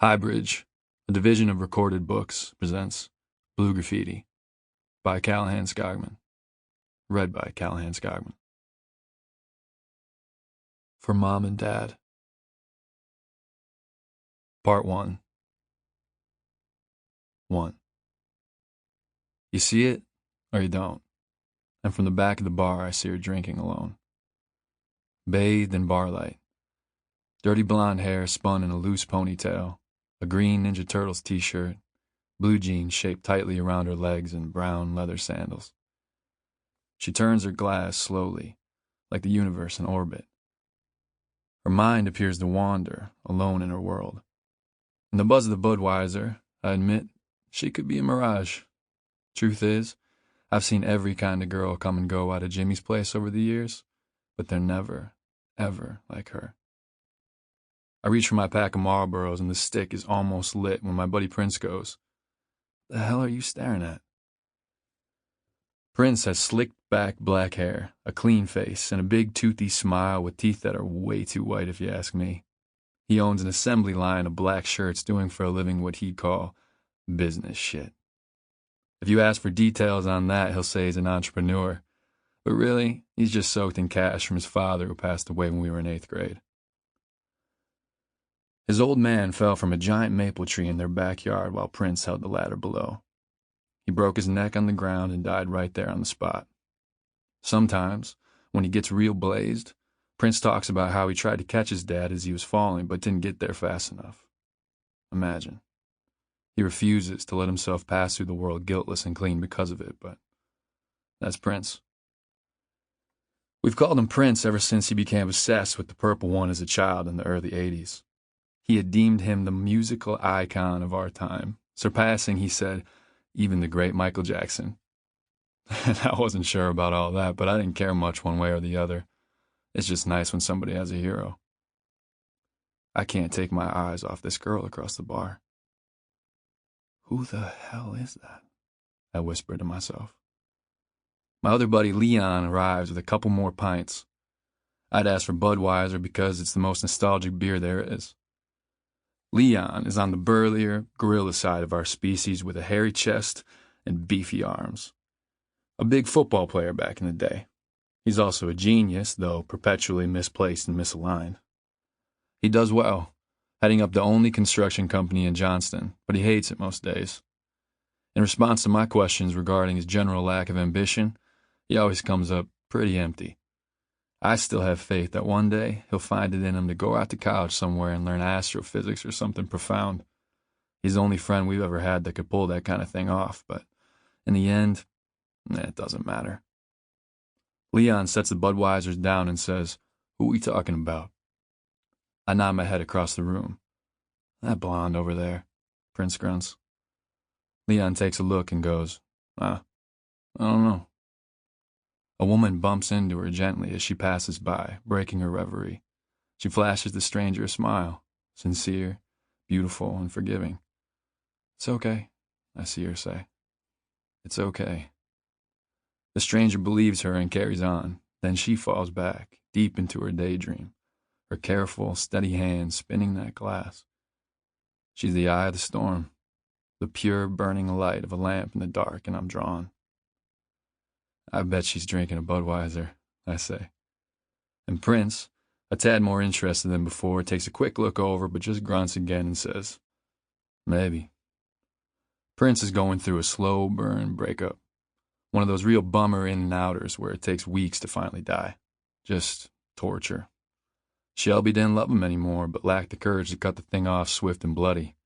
HighBridge, a division of Recorded Books, presents Blue Graffiti by Calahan Skogman. Read by Calahan Skogman. For Mom and Dad. Part 1. 1. You see it, or you don't. And from the back of the bar, I see her drinking alone. Bathed in bar light. Dirty blonde hair spun in a loose ponytail. A green Ninja Turtles t-shirt, blue jeans shaped tightly around her legs, and brown leather sandals. She turns her glass slowly, like the universe in orbit. Her mind appears to wander, alone in her world. In the buzz of the Budweiser, I admit, she could be a mirage. Truth is, I've seen every kind of girl come and go out of Jimmy's place over the years, but they're never, ever like her. I reach for my pack of Marlboros and the stick is almost lit when my buddy Prince goes, "The hell are you staring at?" Prince has slicked back black hair, a clean face, and a big toothy smile with teeth that are way too white if you ask me. He owns an assembly line of black shirts doing for a living what he'd call business shit. If you ask for details on that, he'll say he's an entrepreneur. But really, he's just soaked in cash from his father who passed away when we were in 8th grade. His old man fell from a giant maple tree in their backyard while Prince held the ladder below. He broke his neck on the ground and died right there on the spot. Sometimes, when he gets real blazed, Prince talks about how he tried to catch his dad as he was falling but didn't get there fast enough. Imagine. He refuses to let himself pass through the world guiltless and clean because of it, but that's Prince. We've called him Prince ever since he became obsessed with the Purple One as a child in the early 80s. He had deemed him the musical icon of our time, surpassing, he said, even the great Michael Jackson. And I wasn't sure about all that, but I didn't care much one way or the other. It's just nice when somebody has a hero. I can't take my eyes off this girl across the bar. Who the hell is that? I whispered to myself. My other buddy Leon arrives with a couple more pints. I'd asked for Budweiser because it's the most nostalgic beer there is. Leon is on the burlier, gorilla side of our species with a hairy chest and beefy arms. A big football player back in the day. He's also a genius, though perpetually misplaced and misaligned. He does well, heading up the only construction company in Johnston, but he hates it most days. In response to my questions regarding his general lack of ambition, he always comes up pretty empty. I still have faith that one day he'll find it in him to go out to college somewhere and learn astrophysics or something profound. He's the only friend we've ever had that could pull that kind of thing off, but in the end, it doesn't matter. Leon sets the Budweisers down and says, "Who we talking about?" I nod my head across the room. "That blonde over there," Prince grunts. Leon takes a look and goes, I don't know." A woman bumps into her gently as she passes by, breaking her reverie. She flashes the stranger a smile, sincere, beautiful, and forgiving. "It's okay," I see her say. "It's okay." The stranger believes her and carries on. Then she falls back, deep into her daydream, her careful, steady hand spinning that glass. She's the eye of the storm, the pure, burning light of a lamp in the dark, and I'm drawn. "I bet she's drinking a Budweiser," I say. And Prince, a tad more interested than before, takes a quick look over but just grunts again and says, "Maybe." Prince is going through a slow burn breakup. One of those real bummer in and outers where it takes weeks to finally die. Just torture. Shelby didn't love him anymore, but lacked the courage to cut the thing off swift and bloody.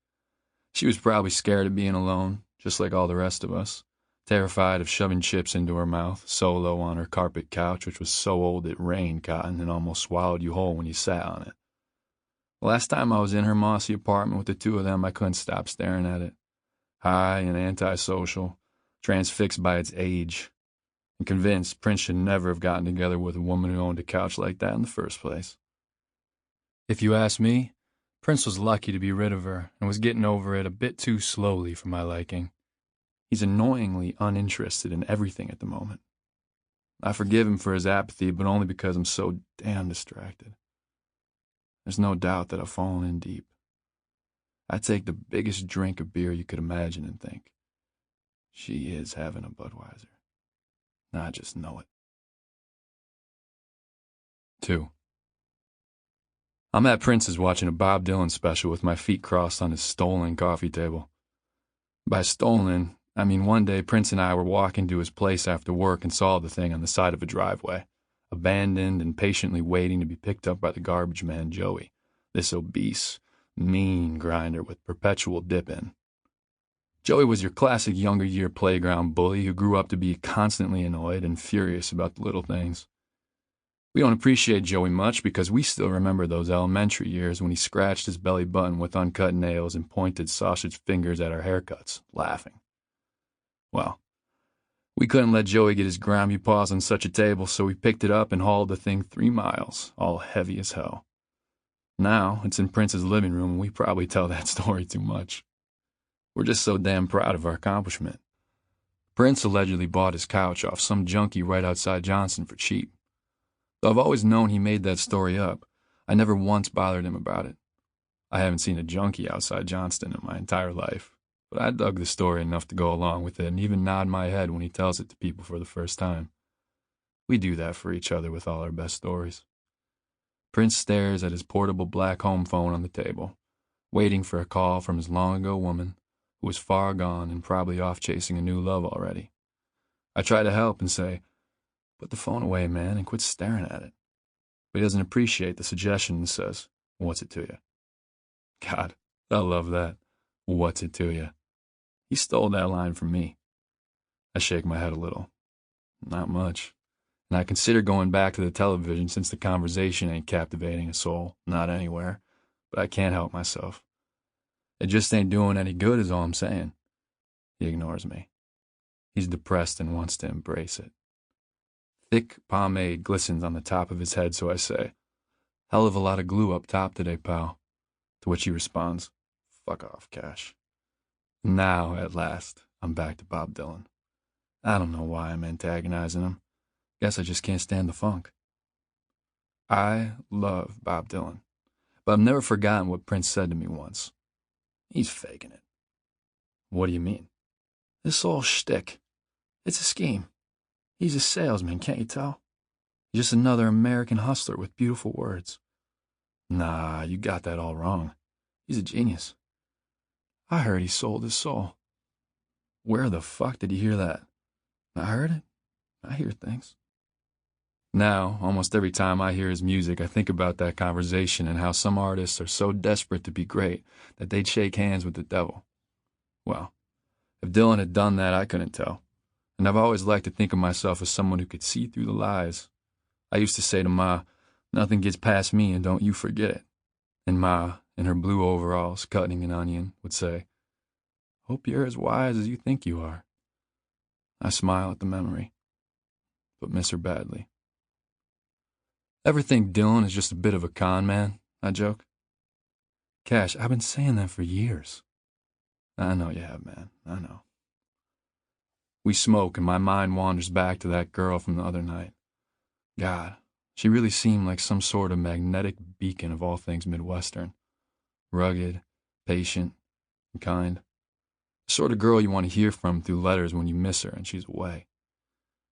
She was probably scared of being alone, just like all the rest of us. Terrified of shoving chips into her mouth, solo on her carpet couch, which was so old it rained cotton and almost swallowed you whole when you sat on it. The last time I was in her mossy apartment with the two of them, I couldn't stop staring at it. High and antisocial, transfixed by its age, and convinced Prince should never have gotten together with a woman who owned a couch like that in the first place. If you ask me, Prince was lucky to be rid of her and was getting over it a bit too slowly for my liking. He's annoyingly uninterested in everything at the moment. I forgive him for his apathy, but only because I'm so damn distracted. There's no doubt that I've fallen in deep. I take the biggest drink of beer you could imagine and think, she is having a Budweiser. I just know it. 2. I'm at Prince's watching a Bob Dylan special with my feet crossed on his stolen coffee table. By stolen, I mean one day Prince and I were walking to his place after work and saw the thing on the side of a driveway, abandoned and patiently waiting to be picked up by the garbage man Joey, this obese, mean grinder with perpetual dip-in. Joey was your classic younger year playground bully who grew up to be constantly annoyed and furious about the little things. We don't appreciate Joey much because we still remember those elementary years when he scratched his belly button with uncut nails and pointed sausage fingers at our haircuts, laughing. Well, we couldn't let Joey get his grimy paws on such a table, so we picked it up and hauled the thing 3 miles, all heavy as hell. Now, it's in Prince's living room, and we probably tell that story too much. We're just so damn proud of our accomplishment. Prince allegedly bought his couch off some junkie right outside Johnston for cheap. Though I've always known he made that story up, I never once bothered him about it. I haven't seen a junkie outside Johnston in my entire life, but I dug the story enough to go along with it and even nod my head when he tells it to people for the first time. We do that for each other with all our best stories. Prince stares at his portable black home phone on the table, waiting for a call from his long-ago woman, who was far gone and probably off chasing a new love already. I try to help and say, "Put the phone away, man, and quit staring at it." But he doesn't appreciate the suggestion and says, "What's it to you?" God, I love that. What's it to you? He stole that line from me. I shake my head a little. Not much. And I consider going back to the television since the conversation ain't captivating a soul, not anywhere. But I can't help myself. It just ain't doing any good is all I'm saying. He ignores me. He's depressed and wants to embrace it. Thick pomade glistens on the top of his head, so I say, "Hell of a lot of glue up top today, pal." To which he responds, "Fuck off, Cash." Now, at last, I'm back to Bob Dylan. I don't know why I'm antagonizing him. Guess I just can't stand the funk. I love Bob Dylan, but I've never forgotten what Prince said to me once. He's faking it. What do you mean? This whole shtick. It's a scheme. He's a salesman, can't you tell? He's just another American hustler with beautiful words. Nah, you got that all wrong. He's a genius. I heard he sold his soul. Where the fuck did you hear that? I heard it. I hear things. Now, almost every time I hear his music, I think about that conversation and how some artists are so desperate to be great that they'd shake hands with the devil. Well, if Dylan had done that, I couldn't tell. And I've always liked to think of myself as someone who could see through the lies. I used to say to Ma, "Nothing gets past me and don't you forget it." And Ma, in her blue overalls, cutting an onion, would say, "Hope you're as wise as you think you are." I smile at the memory, but miss her badly. Ever think Dylan is just a bit of a con man? I joke. Cash, I've been saying that for years. I know you have, man. I know. We smoke and my mind wanders back to that girl from the other night. God, she really seemed like some sort of magnetic beacon of all things Midwestern. Rugged, patient, and kind. The sort of girl you want to hear from through letters when you miss her and she's away.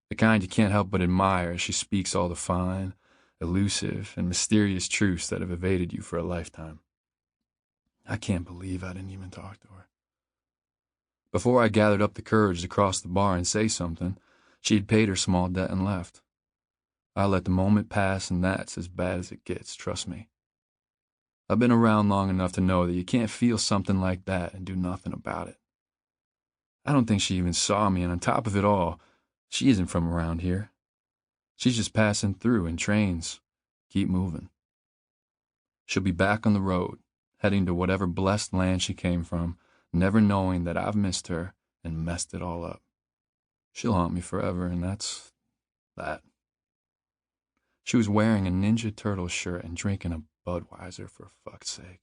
The kind you can't help but admire as she speaks all the fine, elusive, and mysterious truths that have evaded you for a lifetime. I can't believe I didn't even talk to her. Before I gathered up the courage to cross the bar and say something, she had paid her small debt and left. I let the moment pass, and that's as bad as it gets, trust me. I've been around long enough to know that you can't feel something like that and do nothing about it. I don't think she even saw me, and on top of it all, she isn't from around here. She's just passing through in trains. Keep moving. She'll be back on the road, heading to whatever blessed land she came from, never knowing that I've missed her and messed it all up. She'll haunt me forever, and that's that. She was wearing a Ninja Turtle shirt and drinking a Budweiser, for fuck's sake.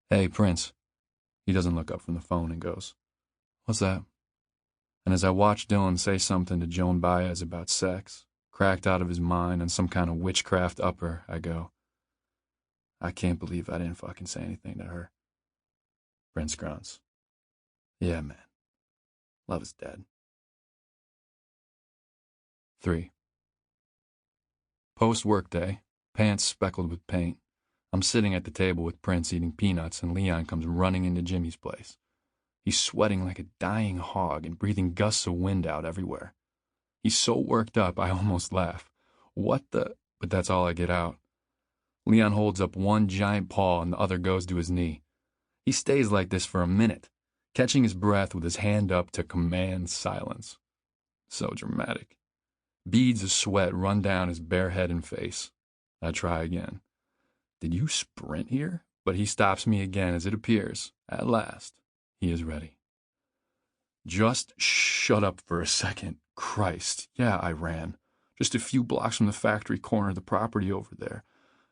Hey, Prince. He doesn't look up from the phone and goes, "What's that?" And as I watch Dylan say something to Joan Baez about sex, cracked out of his mind on some kind of witchcraft upper, I go, I can't believe I didn't fucking say anything to her. Prince grunts. Yeah, man. Love is dead. 3. Post-work day, pants speckled with paint. I'm sitting at the table with Prince eating peanuts, and Leon comes running into Jimmy's place. He's sweating like a dying hog and breathing gusts of wind out everywhere. He's so worked up, I almost laugh. What the? But that's all I get out. Leon holds up one giant paw and the other goes to his knee. He stays like this for a minute, catching his breath with his hand up to command silence. So dramatic. Beads of sweat run down his bare head and face. I try again. Did you sprint here? But he stops me again as it appears, at last, he is ready. Just shut up for a second. Christ, yeah, I ran. Just a few blocks from the factory corner of the property over there.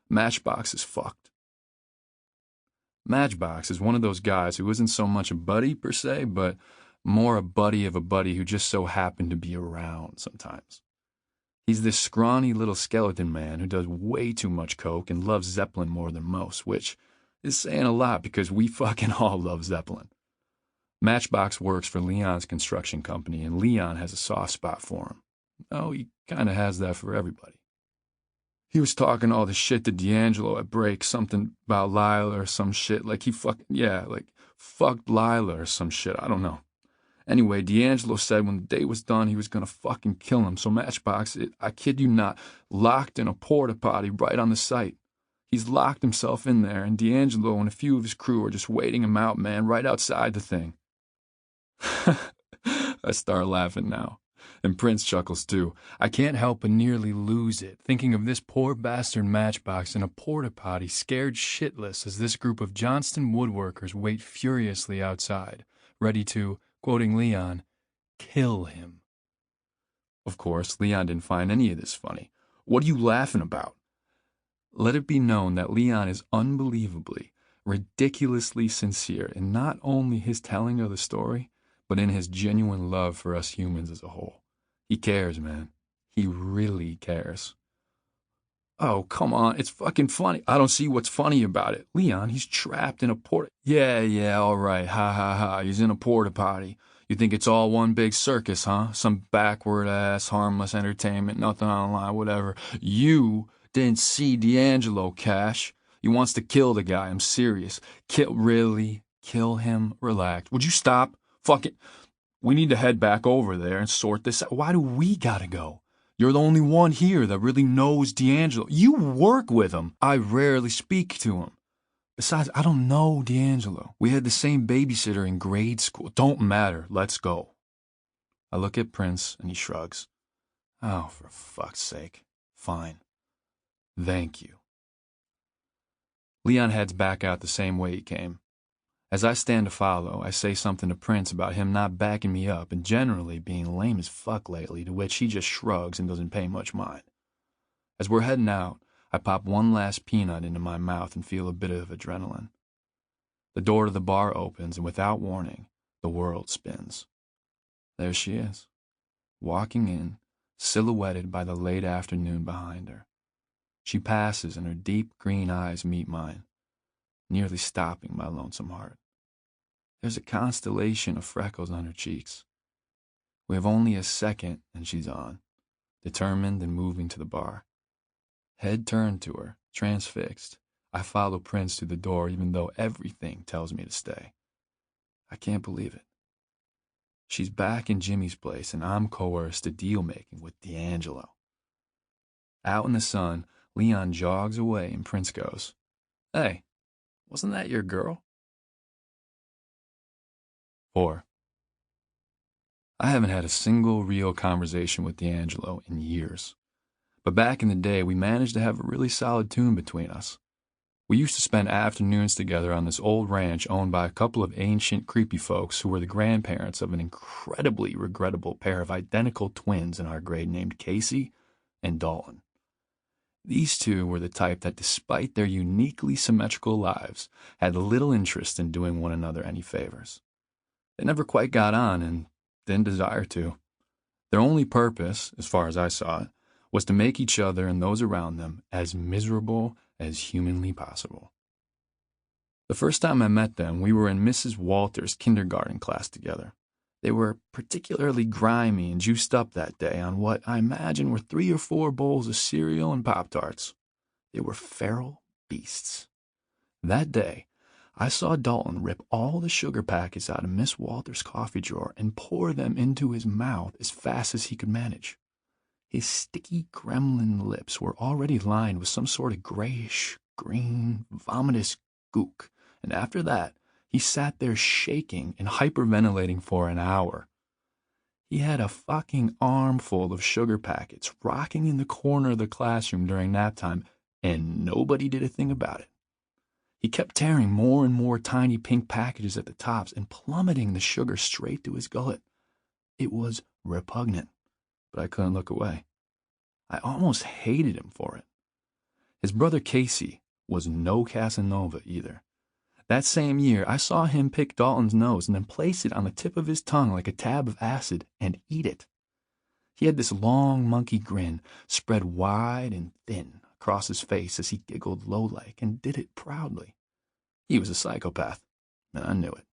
Matchbox is fucked. Matchbox is one of those guys who isn't so much a buddy per se, but more a buddy of a buddy who just so happened to be around sometimes. He's this scrawny little skeleton man who does way too much coke and loves Zeppelin more than most, which is saying a lot because we fucking all love Zeppelin. Matchbox works for Leon's construction company, and Leon has a soft spot for him. Oh, he kind of has that for everybody. He was talking all this shit to D'Angelo at break, something about Lila or some shit, like he fucked Lila or some shit, I don't know. Anyway, D'Angelo said when the day was done, he was gonna fucking kill him, so Matchbox, I kid you not, locked in a porta potty right on the site. He's locked himself in there, and D'Angelo and a few of his crew are just waiting him out, man, right outside the thing. I start laughing now. And Prince chuckles too. I can't help but nearly lose it, thinking of this poor bastard Matchbox in a porta potty, scared shitless as this group of Johnston woodworkers wait furiously outside, ready to, quoting Leon, kill him. Of course, Leon didn't find any of this funny. What are you laughing about? Let it be known that Leon is unbelievably, ridiculously sincere in not only his telling of the story, but in his genuine love for us humans as a whole. He cares, man. He really cares. Oh, come on. It's fucking funny. I don't see what's funny about it. Leon, he's trapped in a porta... Yeah, all right. Ha, ha, ha. He's in a porta potty. You think it's all one big circus, huh? Some backward-ass, harmless entertainment, nothing online, whatever. You didn't see D'Angelo, Cash. He wants to kill the guy. I'm serious. Really? Kill him? Relax. Would you stop? Fuck it. We need to head back over there and sort this out. Why do we gotta go? You're the only one here that really knows D'Angelo. You work with him. I rarely speak to him. Besides, I don't know D'Angelo. We had the same babysitter in grade school. Don't matter. Let's go. I look at Prince and he shrugs. Oh, for fuck's sake. Fine. Thank you. Leon heads back out the same way he came. As I stand to follow, I say something to Prince about him not backing me up and generally being lame as fuck lately, to which he just shrugs and doesn't pay much mind. As we're heading out, I pop one last peanut into my mouth and feel a bit of adrenaline. The door to the bar opens, and without warning, the world spins. There she is, walking in, silhouetted by the late afternoon behind her. She passes, and her deep green eyes meet mine, nearly stopping my lonesome heart. There's a constellation of freckles on her cheeks. We have only a second, and she's on, determined and moving to the bar. Head turned to her, transfixed, I follow Prince to the door even though everything tells me to stay. I can't believe it. She's back in Jimmy's place, and I'm coerced to deal-making with D'Angelo. Out in the sun, Leon jogs away, and Prince goes, "Hey, wasn't that your girl?" 4. I haven't had a single real conversation with D'Angelo in years. But back in the day, we managed to have a really solid tune between us. We used to spend afternoons together on this old ranch owned by a couple of ancient, creepy folks who were the grandparents of an incredibly regrettable pair of identical twins in our grade named Casey and Dalton. These two were the type that, despite their uniquely symmetrical lives, had little interest in doing one another any favors. They never quite got on and didn't desire to. Their only purpose, as far as I saw it, was to make each other and those around them as miserable as humanly possible. The first time I met them, we were in Mrs. Walter's kindergarten class together. They were particularly grimy and juiced up that day on what I imagine were 3 or 4 bowls of cereal and Pop-Tarts. They were feral beasts. That day, I saw Dalton rip all the sugar packets out of Miss Walter's coffee drawer and pour them into his mouth as fast as he could manage. His sticky gremlin lips were already lined with some sort of grayish, green, vomitous gook, and after that, he sat there shaking and hyperventilating for an hour. He had a fucking armful of sugar packets rocking in the corner of the classroom during nap time, and nobody did a thing about it. He kept tearing more and more tiny pink packages at the tops and plummeting the sugar straight to his gullet. It was repugnant, but I couldn't look away. I almost hated him for it. His brother Casey was no Casanova either. That same year, I saw him pick Dalton's nose and then place it on the tip of his tongue like a tab of acid and eat it. He had this long monkey grin spread wide and thin across his face as he giggled low-like and did it proudly. He was a psychopath, and I knew it.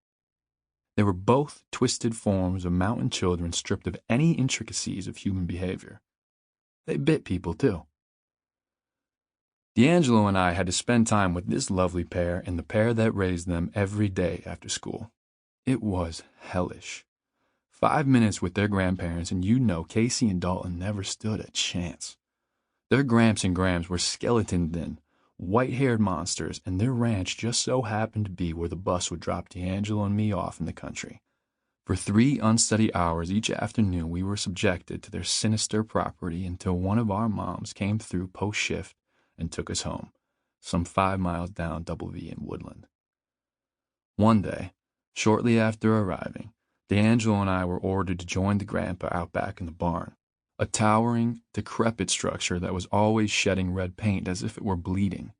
They were both twisted forms of mountain children stripped of any intricacies of human behavior. They bit people, too. D'Angelo and I had to spend time with this lovely pair and the pair that raised them every day after school. It was hellish. 5 minutes with their grandparents, and you know Casey and Dalton never stood a chance. Their Gramps and Grams were skeleton thin, white-haired monsters, and their ranch just so happened to be where the bus would drop D'Angelo and me off in the country. For 3 unsteady hours each afternoon, we were subjected to their sinister property until one of our moms came through post-shift and took us home, some 5 miles down Double V in Woodland. One day, shortly after arriving, D'Angelo and I were ordered to join the grandpa out back in the barn, a towering, decrepit structure that was always shedding red paint as if it were bleeding.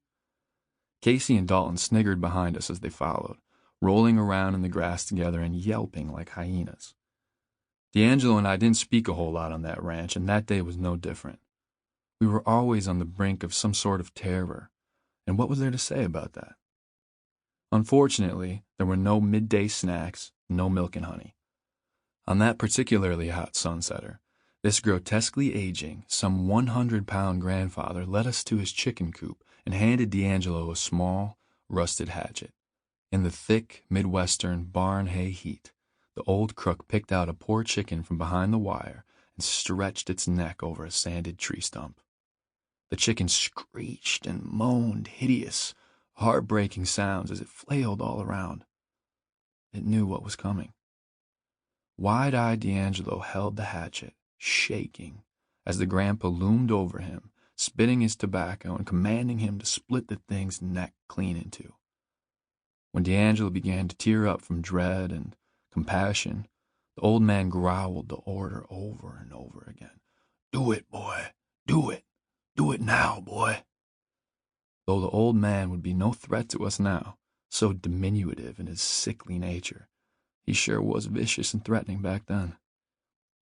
Casey and Dalton sniggered behind us as they followed, rolling around in the grass together and yelping like hyenas. D'Angelo and I didn't speak a whole lot on that ranch, and that day was no different. We were always on the brink of some sort of terror, and what was there to say about that? Unfortunately, there were no midday snacks, no milk and honey. On that particularly hot sunsetter, this grotesquely aging, some 100-pound grandfather led us to his chicken coop and handed D'Angelo a small, rusted hatchet. In the thick, Midwestern barn hay heat, the old crook picked out a poor chicken from behind the wire and stretched its neck over a sanded tree stump. The chicken screeched and moaned hideous, heartbreaking sounds as it flailed all around. It knew what was coming. Wide-eyed D'Angelo held the hatchet, shaking, as the grandpa loomed over him, spitting his tobacco and commanding him to split the thing's neck clean in two. When D'Angelo began to tear up from dread and compassion, the old man growled the order over and over again. "Do it, boy. Do it. Do it now, boy." Though the old man would be no threat to us now, so diminutive in his sickly nature, he sure was vicious and threatening back then.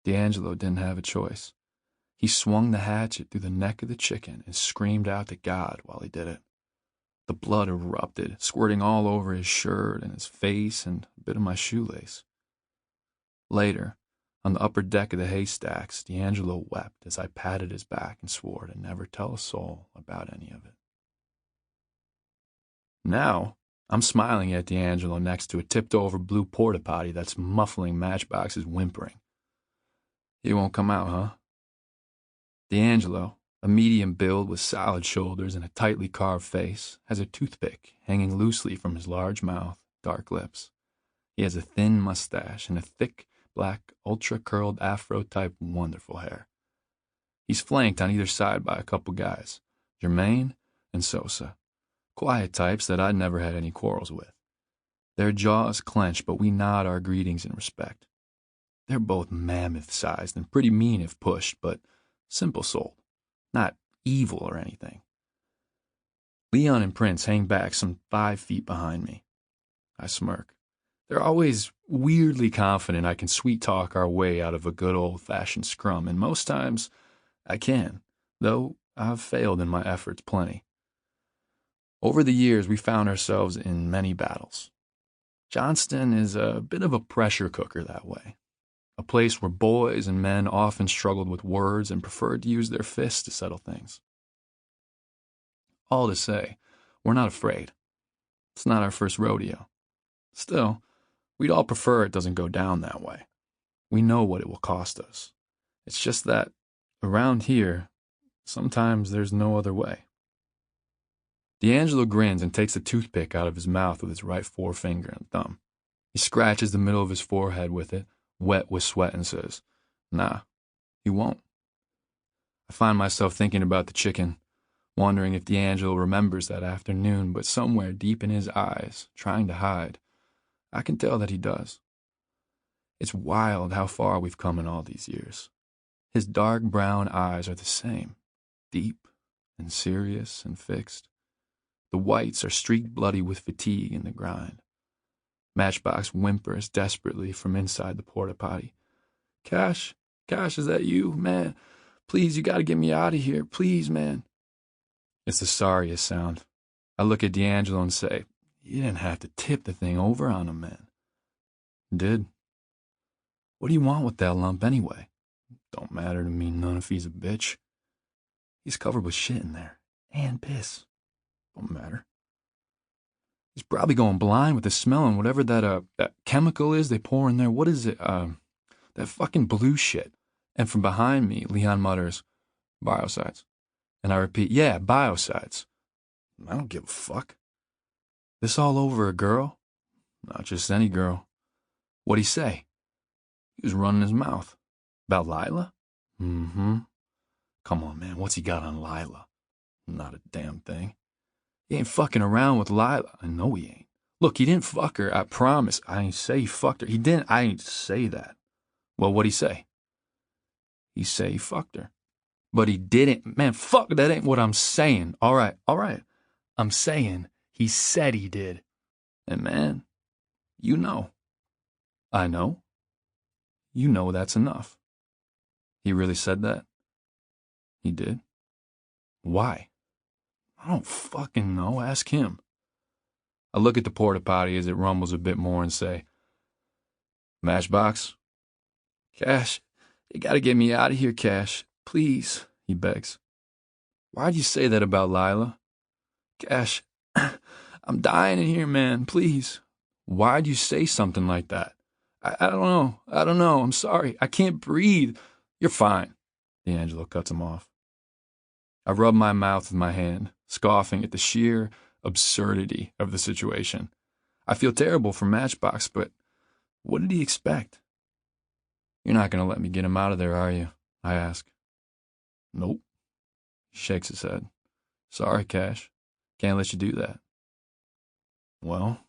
D'Angelo didn't have a choice. He swung the hatchet through the neck of the chicken and screamed out to God while he did it. The blood erupted, squirting all over his shirt and his face and a bit of my shoelace. Later, on the upper deck of the haystacks, D'Angelo wept as I patted his back and swore to never tell a soul about any of it. Now, I'm smiling at D'Angelo next to a tipped-over blue porta-potty that's muffling Matchbox's whimpering. He won't come out, huh? D'Angelo, a medium build with solid shoulders and a tightly carved face, has a toothpick hanging loosely from his large mouth, dark lips. He has a thin mustache and a thick, black, ultra-curled afro-type wonderful hair. He's flanked on either side by a couple guys, Jermaine and Sosa, quiet types that I'd never had any quarrels with. Their jaws clench, but we nod our greetings in respect. They're both mammoth-sized and pretty mean if pushed, but simple-souled, not evil or anything. Leon and Prince hang back some 5 feet behind me. I smirk. They're always weirdly confident I can sweet-talk our way out of a good old-fashioned scrum, and most times I can, though I've failed in my efforts plenty. Over the years, we found ourselves in many battles. Johnston is a bit of a pressure cooker that way, a place where boys and men often struggled with words and preferred to use their fists to settle things. All to say, we're not afraid. It's not our first rodeo. Still, we'd all prefer it doesn't go down that way. We know what it will cost us. It's just that, around here, sometimes there's no other way. D'Angelo grins and takes a toothpick out of his mouth with his right forefinger and thumb. He scratches the middle of his forehead with it, wet with sweat, and says, "Nah, he won't." I find myself thinking about the chicken, wondering if D'Angelo remembers that afternoon, but somewhere deep in his eyes, trying to hide, I can tell that he does. It's wild how far we've come in all these years. His dark brown eyes are the same, deep and serious and fixed. The whites are streaked bloody with fatigue and the grind. Matchbox whimpers desperately from inside the porta potty. Cash, is that you? Man, please, you gotta get me out of here. Please, man." It's the sorriest sound. I look at D'Angelo and say, "You didn't have to tip the thing over on him, man." "Did. What do you want with that lump anyway?" "Don't matter to me none if he's a bitch. He's covered with shit in there. And piss. Don't matter. He's probably going blind with the smell and whatever that chemical is they pour in there. What is it? That fucking blue shit." And from behind me, Leon mutters, "Biocides." And I repeat, "Yeah, biocides." I don't give a fuck. This all over a girl? Not just any girl. What'd he say? He was running his mouth. About Lila? Mm-hmm. Come on, man, what's he got on Lila? Not a damn thing. He ain't fucking around with Lila. I know he ain't. Look, he didn't fuck her, I promise. I ain't say he fucked her. He didn't. I ain't say that. Well, what'd he say? He say he fucked her. But he didn't. Man, fuck, that ain't what I'm saying. All right. I'm saying he said he did. And man, you know. I know. You know that's enough. He really said that? He did? Why? I don't fucking know. Ask him. I look at the porta potty as it rumbles a bit more and say, "Matchbox? Cash, you gotta get me out of here, Cash. Please," he begs. "Why'd you say that about Lila?" "Cash, I'm dying in here, man. Please." "Why'd you say something like that?" I don't know. I'm sorry. I can't breathe." "You're fine." D'Angelo cuts him off. I rub my mouth with my hand, scoffing at the sheer absurdity of the situation. I feel terrible for Matchbox, but what did he expect? "You're not going to let me get him out of there, are you?" I ask. "Nope." He shakes his head. "Sorry, Cash. Can't let you do that." Well,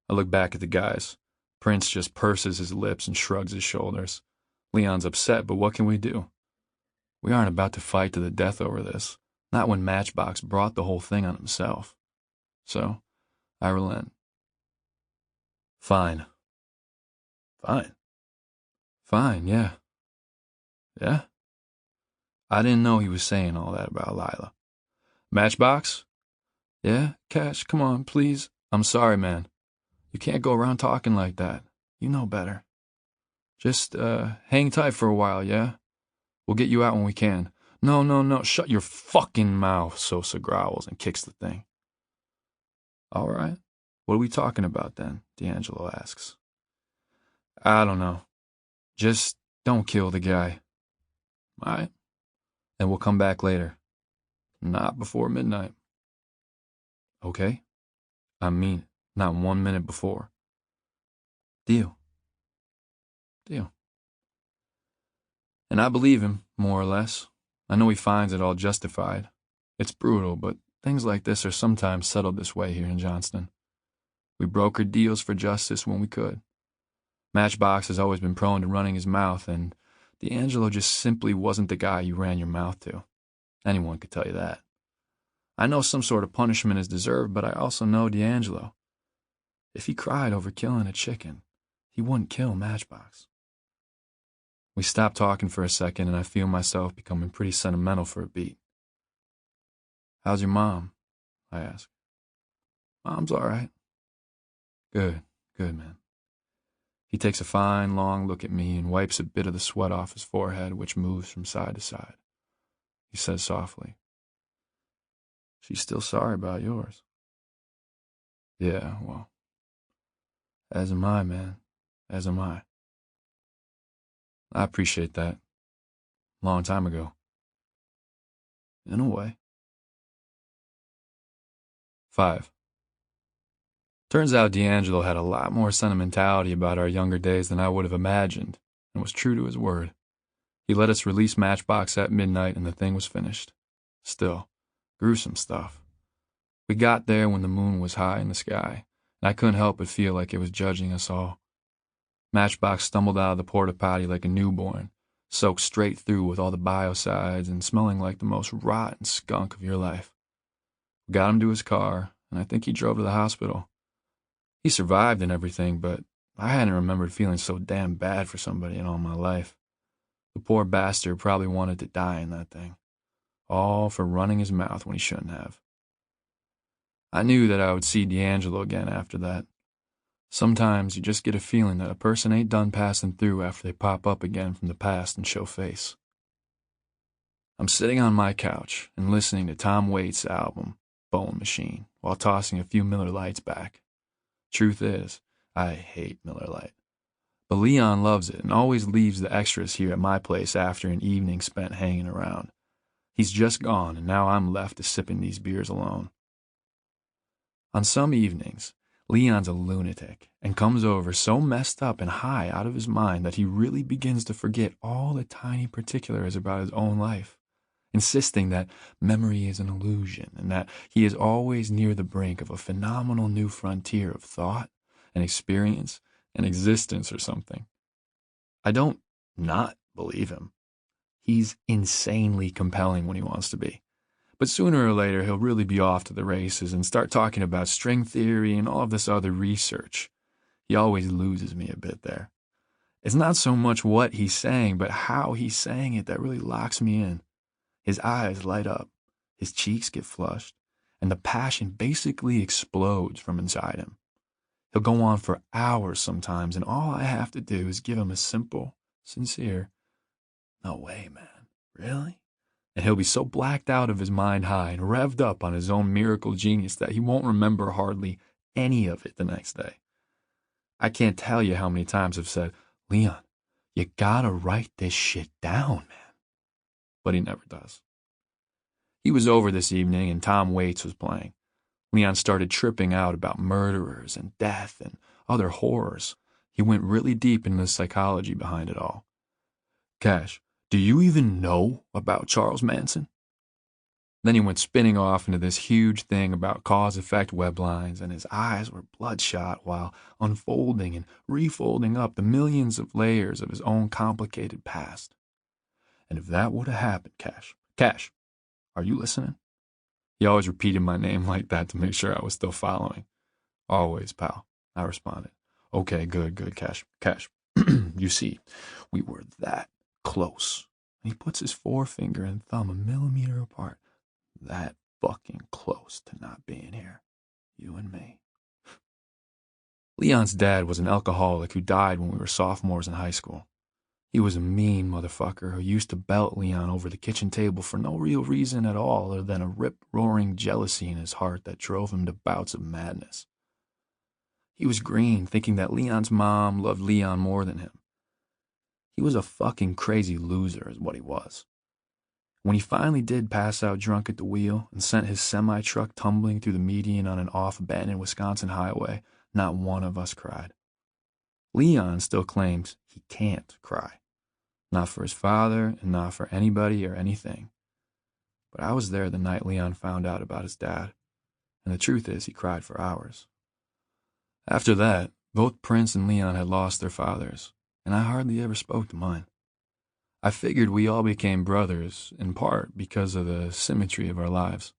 I look back at the guys. Prince just purses his lips and shrugs his shoulders. Leon's upset, but what can we do? We aren't about to fight to the death over this, not when Matchbox brought the whole thing on himself. So, I relent. Fine. Fine. Fine, yeah. Yeah? I didn't know he was saying all that about Lila. "Matchbox? Yeah, Cash, come on, please. I'm sorry, man. You can't go around talking like that. You know better. Just, hang tight for a while, yeah? We'll get you out when we can." No, shut your fucking mouth," Sosa growls and kicks the thing. "All right. What are we talking about then?" D'Angelo asks. "I don't know. Just don't kill the guy." "All right. And we'll come back later. Not before midnight." "Okay. I mean, not 1 minute before." Deal. Deal. And I believe him, more or less. I know he finds it all justified. It's brutal, but things like this are sometimes settled this way here in Johnston. We brokered deals for justice when we could. Matchbox has always been prone to running his mouth, and D'Angelo just simply wasn't the guy you ran your mouth to. Anyone could tell you that. I know some sort of punishment is deserved, but I also know D'Angelo. If he cried over killing a chicken, he wouldn't kill Matchbox. We stop talking for a second, and I feel myself becoming pretty sentimental for a beat. "How's your mom?" I ask. Mom's all right. Good, good, man. He takes a fine, long look at me and wipes a bit of the sweat off his forehead, which moves from side to side. He says softly, "She's still sorry about yours." "Yeah, well, as am I, man. As am I." "I appreciate that. Long time ago." "In a way." 5. Turns out D'Angelo had a lot more sentimentality about our younger days than I would have imagined, and was true to his word. He let us release Matchbox at midnight, and the thing was finished. Still, gruesome stuff. We got there when the moon was high in the sky, and I couldn't help but feel like it was judging us all. Matchbox stumbled out of the porta potty like a newborn, soaked straight through with all the biocides and smelling like the most rotten skunk of your life. We got him to his car, and I think he drove to the hospital. He survived and everything, but I hadn't remembered feeling so damn bad for somebody in all my life. The poor bastard probably wanted to die in that thing, all for running his mouth when he shouldn't have. I knew that I would see D'Angelo again after that. Sometimes you just get a feeling that a person ain't done passing through after they pop up again from the past and show face. I'm sitting on my couch and listening to Tom Waits' album, Bone Machine, while tossing a few Miller Lights back. Truth is, I hate Miller Lite. But Leon loves it and always leaves the extras here at my place after an evening spent hanging around. He's just gone, and now I'm left to sipping these beers alone. On some evenings, Leon's a lunatic and comes over so messed up and high out of his mind that he really begins to forget all the tiny particulars about his own life, insisting that memory is an illusion and that he is always near the brink of a phenomenal new frontier of thought and experience and existence or something. I don't not believe him. He's insanely compelling when he wants to be. But sooner or later, he'll really be off to the races and start talking about string theory and all of this other research. He always loses me a bit there. It's not so much what he's saying, but how he's saying it that really locks me in. His eyes light up, his cheeks get flushed, and the passion basically explodes from inside him. He'll go on for hours sometimes, and all I have to do is give him a simple, sincere, "No way, man, really?" And he'll be so blacked out of his mind high and revved up on his own miracle genius that he won't remember hardly any of it the next day. I can't tell you how many times I've said, "Leon, you gotta write this shit down, man." But he never does. He was over this evening and Tom Waits was playing. Leon started tripping out about murderers and death and other horrors. He went really deep into the psychology behind it all. "Cash, do you even know about Charles Manson?" Then he went spinning off into this huge thing about cause-effect weblines, and his eyes were bloodshot while unfolding and refolding up the millions of layers of his own complicated past. "And if that would have happened, Cash, are you listening?" He always repeated my name like that to make sure I was still following. "Always, pal," I responded. "Okay, good, Cash. You see, we were that close." And he puts his forefinger and thumb a millimeter apart. "That fucking close to not being here. You and me." Leon's dad was an alcoholic who died when we were sophomores in high school. He was a mean motherfucker who used to belt Leon over the kitchen table for no real reason at all other than a rip-roaring jealousy in his heart that drove him to bouts of madness. He was green, thinking that Leon's mom loved Leon more than him. He was a fucking crazy loser is what he was. When he finally did pass out drunk at the wheel and sent his semi-truck tumbling through the median on an off-abandoned Wisconsin highway, not one of us cried. Leon still claims he can't cry. Not for his father and not for anybody or anything. But I was there the night Leon found out about his dad, and the truth is he cried for hours. After that, both Prince and Leon had lost their fathers, and I hardly ever spoke to mine. I figured we all became brothers, in part because of the symmetry of our lives.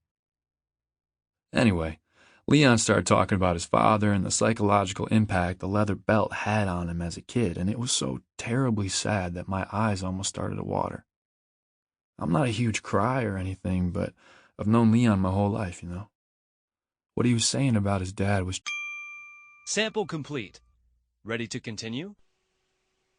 Anyway, Leon started talking about his father and the psychological impact the leather belt had on him as a kid, and it was so terribly sad that my eyes almost started to water. I'm not a huge crier or anything, but I've known Leon my whole life, you know. What he was saying about his dad was... Sample complete. Ready to continue?